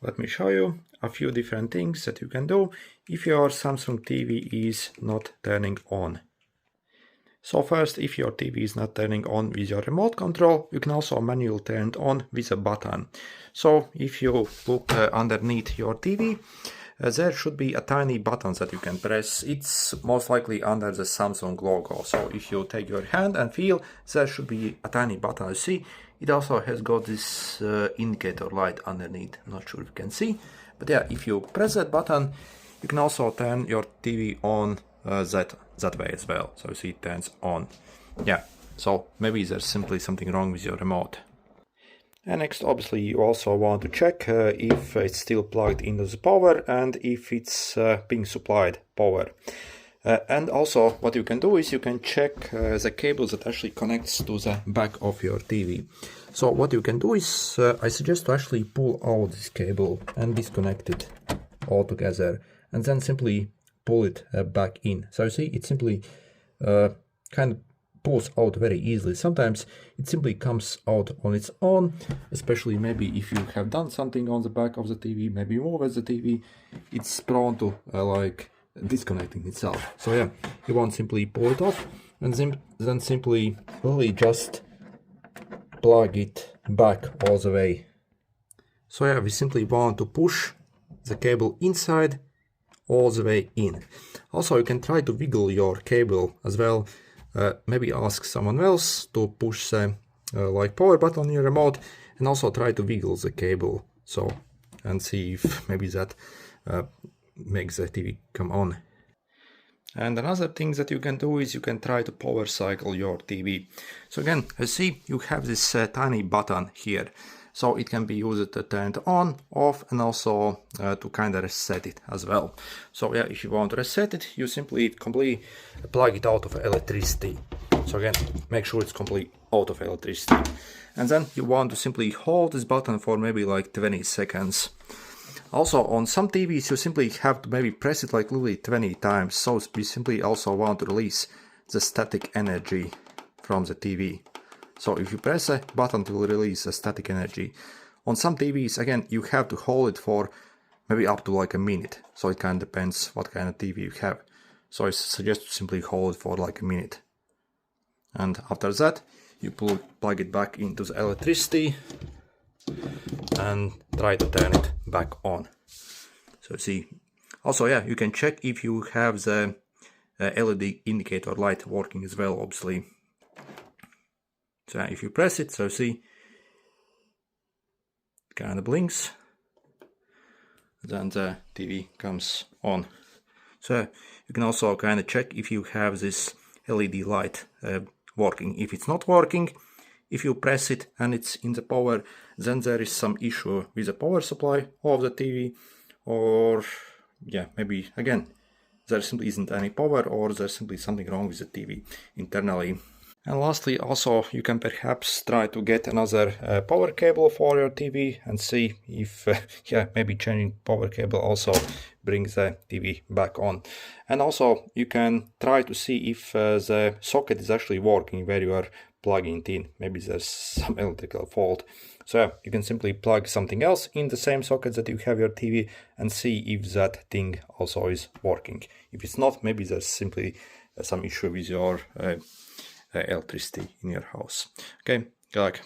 let me show you a few different things that you can do if your Samsung TV is not turning on. So first, if your TV is not turning on with your remote control, you can also manually turn it on with a button. So if you look underneath your TV, there should be a tiny button that you can press. It's most likely under the Samsung logo. So if you take your hand and feel, there should be a tiny button. You see, it also has got this indicator light underneath. I'm not sure if you can see, but yeah, if you press that button, you can also turn your TV on that way as well. So you see it turns on. Yeah, so maybe there's simply something wrong with your remote. And next, obviously, you also want to check if it's still plugged into the power and if it's being supplied power. And also, what you can do is you can check the cable that actually connects to the back of your TV. So what you can do is, I suggest to actually pull out this cable and disconnect it all together, and then simply pull it back in. So you see, it simply kind of pulls out very easily. Sometimes it simply comes out on its own, especially maybe if you have done something on the back of the TV, maybe move the TV, it's prone to like disconnecting itself. So yeah, you want to simply pull it off and then simply really just plug it back all the way. So yeah, we simply want to push the cable inside all the way in. Also, you can try to wiggle your cable as well. Maybe ask someone else to push the like power button on your remote, and also try to wiggle the cable, so and see if maybe that makes the TV come on. And another thing that you can do is you can try to power cycle your TV. So again, you see you have this tiny button here, so it can be used to turn it on, off, and also to kind of reset it as well. So yeah, if you want to reset it, you simply completely plug it out of electricity. So again, make sure it's completely out of electricity. And then you want to simply hold this button for maybe like 20 seconds. Also, on some TVs, you simply have to maybe press it like literally 20 times. So we simply also want to release the static energy from the TV. So if you press a button to release a static energy, on some TVs, again, you have to hold it for maybe up to like a minute. So it kind of depends what kind of TV you have. So I suggest to simply hold it for like a minute. And after that, you plug it back into the electricity and try to turn it back on. So see, also yeah, you can check if you have the LED indicator light working as well, obviously. So if you press it, so see, it kind of blinks, then the TV comes on. So you can also kind of check if you have this LED light working. If it's not working, if you press it and it's in the power, then there is some issue with the power supply of the TV, or yeah, maybe again, there simply isn't any power, or there's simply something wrong with the TV internally. And lastly, also you can perhaps try to get another power cable for your TV and see if yeah, maybe changing power cable also brings the TV back on. And also you can try to see if the socket is actually working where you are plugging it in. Maybe there's some electrical fault. So yeah, you can simply plug something else in the same socket that you have your TV and see if that thing also is working. If it's not, maybe there's simply some issue with your electricity in your house. Okay, good luck.